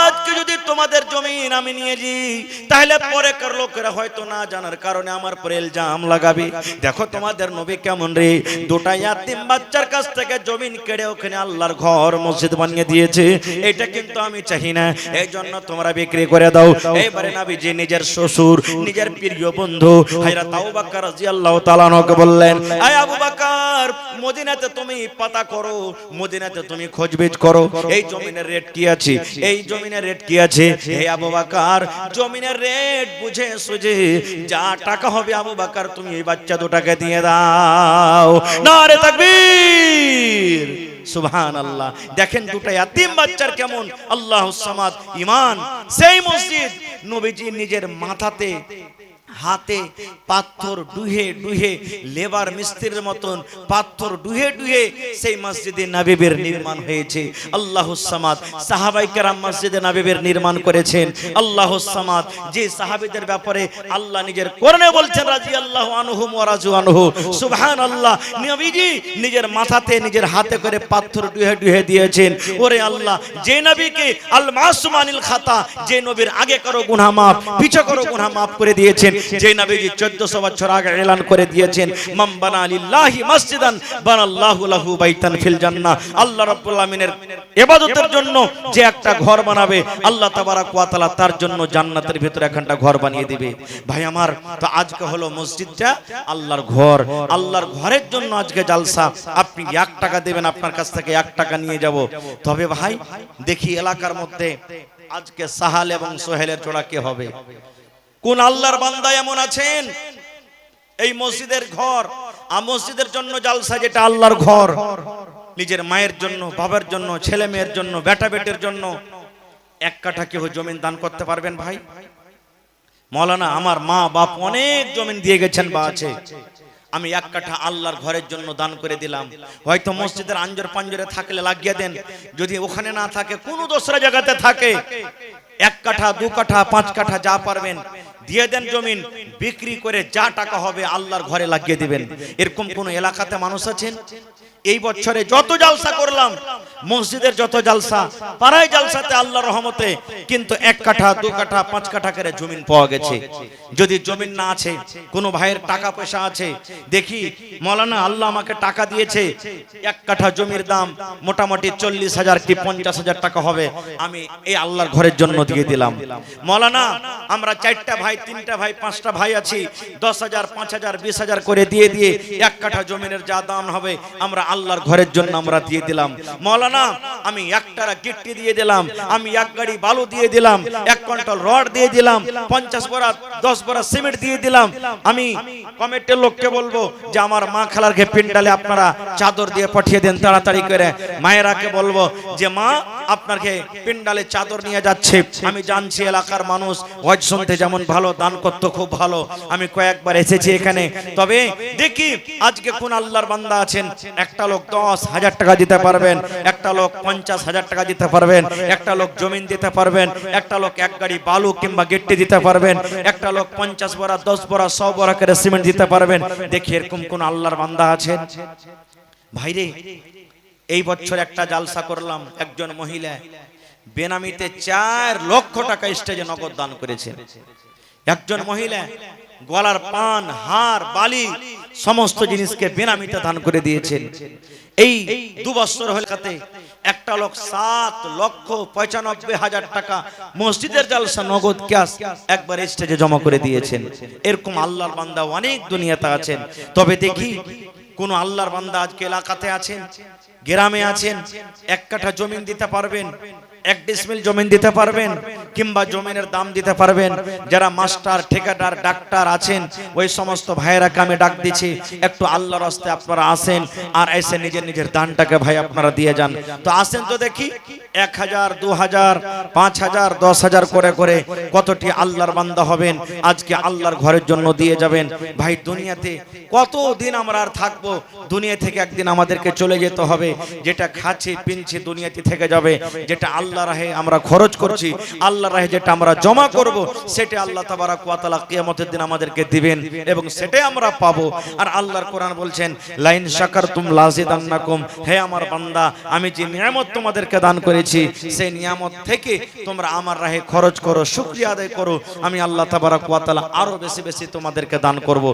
আজকে যদি তোমাদের জমিন আমি নিয়ে যাই, তাহলে পরেকার লোকেরা হয়তো না জানার কারণে আমার পরে ইলজাম লাগাবে। দেখো তোমাদের নবী কেমন রে, দুটা ইয়াতিম বাচ্চার কাছ থেকে জমিন কেড়ে ওখানে আল্লাহর ঘর মসজিদ বানিয়ে দিয়েছে। এটা কিন্তু আমি চাই না, এই জন্য তোমরা বিক্রি করে দাও। এইবারে নবীজি নিজের শ্বশুর, নিজের প্রিয় বন্ধু হযরত আবু বকর রাদিয়াল্লাহু তাআলা আনহুকে বললেন, আয় আবু বকর মদিনাতে তুমি পাতা করো, মদিনাতে তুমি খোঁজবিজ করো, এই জমিনের রেট কি আছে, এই জমিনের রেট কি আছে। হে আবু বকর জমিনের রেট বুঝে সুঝে যা টাকা হবে আবু বকর তুমি এই বাচ্চা দুটাকে দিয়ে দাও। নারে তাকবীর, সুবহানাল্লাহ। দেখেন দুটো ইয়াতিম বাচ্চার কেমন আল্লাহুস সামাদ ঈমান। সেই মসজিদ নবীজি নিজের মাথাতে হাতে পাথর ডুহে ডুহে, লেবার মিস্ত্রির মতন পাথর ডুহে ডুহে সেই মসজিদে নববীর নির্মাণ হয়েছে। আল্লাহুস সামাদ। সাহাবায়ে কেরাম মসজিদে নববীর নির্মাণ করেছেন। আল্লাহুস সামাদ, যে সাহাবীদের ব্যাপারে আল্লাহ নিজের কোরআনে বলছেন রাদিয়াল্লাহু আনহুম ওয়া রাজু আনহু। সুবহানাল্লাহ। নবীজি নিজের মাথাতে নিজের হাতে করে পাথর ডুহে ডুহে দিয়েছেন। ওরে আল্লাহ, যে নবীকে আল মাসুম আনিল খাতা, যে নবীর আগে করো গুনাহ মাফ, পিছে করো গুনাহ মাফ করে দিয়েছেন, যে নবীজি 1400 বছর আগে এলান করে দিয়েছেন, মান বানা লিল্লাহি মসজিদান বানাল্লাহু লাহু বাইতান ফিল জান্নাহ। আল্লাহ রাব্বুল আমিনের ইবাদতের জন্য যে একটা ঘর বানাবে, আল্লাহ তাবারক ওয়া তাআলা তার জন্য জান্নাতের ভিতরে একটা ঘর বানিয়ে দিবে। ভাই আমার, তো আজকে হলো মসজিদটা আল্লাহর ঘর, আল্লাহর ঘরের জন্য আজকে জালসা। আপনি 1 টাকা দেবেন, আপনার কাছ থেকে 1 টাকা নিয়ে যাব। তবে ভাই দেখি এলাকার মধ্যে আজকে সাহাল এবং সোহেলের জোড়া কে হবে? কোন আল্লাহর বান্দা এমন আছেন এই মসজিদের ঘর আর মসজিদের জন্য জালসা, যেটা আল্লাহর ঘর, নিজের মায়ের জন্য, বাবার জন্য, ছেলে মেয়ের জন্য, বেটা বেটির জন্য 1 কাঠা কেউ জমিন দান করতে পারবেন? ভাই মৌলানা, আমার মা বাপ অনেক জমিন দিয়ে গেছেন বা আছে, আমি 1 কাঠা আল্লাহর ঘরের জন্য দান করে দিলাম। হয়তো মসজিদের আঞ্জর পাঞ্জরে থাকলে লাগিয়ে দেন, যদি ওখানে না থাকে কোনো দোসরা জায়গাতে থাকে, 1 কাঠা 2 কাঠা 5 কাঠা যা পারবেন দিয়ে দেন জমিন, বিক্রি করে যা টাকা হবে আল্লাহর ঘরে লাগিয়ে দিবেন। এরকম কোন এলাকাতে মানুষ আছেন? এই বছরে যত জালসা করলাম, মসজিদের যত জালসা, পাড়ায় জালসাতে আল্লাহর রহমতে কিন্তু 1 কাঠা 2 কাঠা 5 কাঠা করে জমিন পাওয়া গেছে। যদি জমিন না আছে, কোন ভাইয়ের টাকা পয়সা আছে, দেখি মৌলানা আল্লাহ আমাকে টাকা দিয়েছে, 1 কাঠা জমির দাম মোটামুটি 40,000 কি 50,000 টাকা হবে, আমি এই আল্লাহর ঘরের জন্য দিয়ে দিলাম। মৌলানা আমরা 4টা ভাই, 3টা ভাই, 5টা ভাই আছি, 10,000 5,000 20,000 করে দিয়ে 1 কাঠা জমিনের যা দাম হবে আমরা আল্লাহর ঘরের জন্য আমরা দিয়ে দিলাম। মৌলানা আমি 1 টাকা গিট্টি দিয়ে দিলাম, আমি 1 গাড়ি বালু দিয়ে দিলাম, 1 কুইন্টাল রড দিয়ে দিলাম, 50 বড়া 10 বড়া সিমেন্ট দিয়ে দিলাম। আমি কমিটির লোককে বলবো যে আমার মা খালারকে পিন্ডালে আপনারা চাদর দিয়ে পাঠিয়ে দেন তাড়াতাড়ি করে। মায়েরাকে বলবো যে মা আপনাকে পিন্ডালে চাদর নিয়ে যাচ্ছে। আমি জানছি এলাকার মানুষ ওয়াজ শুনতে যেমন ভালো, দান করতে খুব ভালো, আমি কয়েকবার এসেছি এখানে। তবে দেখি আজকে কোন আল্লাহর বান্দা আছেন, একটা লোক 10,000 টাকা দিতে পারবেন, একটা লোক 50,000 টাকা দিতে পারবেন, একটা লোক জমিন দিতে পারবেন, একটা লোক 1 গাড়ি বালু কিংবা গিট্টি দিতে পারবেন, একটা লোক 50 বড়া 10 বড়া 100 বড়া করে সিমেন্ট দিতে পারবেন। দেখি এরকম কোন আল্লাহর বান্দা আছেন? ভাইরে এই বছর একটা জালসা করলাম, একজন মহিলা বেনামিতে 4 লক্ষ টাকা স্টেজে নগদ দান করেছেন। একজন মহিলা গলার পান, হার, বালি সমস্ত জিনিসকে বেনামিতে দান করে দিয়েছেন। এই 2 বছর হল কাতে একটা লোক 7,95,000 টাকা মসজিদের জালসা নগদ ক্যাশ একবার স্টেজে জমা করে দিয়েছেন। এরকম আল্লাহর বান্দা অনেক দুনিয়াতে আছেন। তবে দেখি কোন আল্লাহর বান্দা আজকে এলাকাতে আছেন, গ্রামে আছেন, 1 কাঠা জমিন দিতে পারবেন, 1 ডিসমিল জমিন দিতে পারবেন, কিংবা জমিনের দাম দিতে পারবেন। যারা মাস্টার, ঠিকাদার, ডাক্তার আছেন, ওই সমস্ত ভাইয়েরাকে আমি ডাক দিচ্ছি, একটু আল্লাহর রাস্তে আপনারা আসেন আর এসে নিজের নিজের দানটাকে ভাই আপনারা দিয়ে যান। তো আসেন তো দেখি 1,000 2,000 5,000 10,000 করে করে কতটি আল্লাহর বান্দা হবেন আজকে আল্লাহর ঘরের জন্য দিয়ে যাবেন। ভাই দুনিয়াতে কতদিন আমরা আর থাকবো? দুনিয়া থেকে একদিন আমাদেরকে চলে যেতে হবে। যেটা খাচ্ছি পিনছি দুনিয়াতে থেকে যাবে, যেটা আল্লাহ রাহে আমরা খরচ করছি, আল্লাহ রাহে যেটা আমরা জমা করব, সেটা আল্লাহ তাবারক ওয়া তাআলা কিয়ামতের দিন আমাদেরকে দিবেন এবং সেটাই আমরা পাবো। আর আল্লাহর কোরআন বলছেন লাইন শাকারতুম লাযিদান্নাকুম, হে আমার বান্দা আমি যে নিয়ামত তোমাদেরকে দান করেছি সেই নিয়ামত থেকে তোমরা আমার রাহে খরচ করো, শুকরিয়া আদায় করো, আমি আল্লাহ তাবারক ওয়া তাআলা আরো বেশি বেশি তোমাদেরকে দান করব।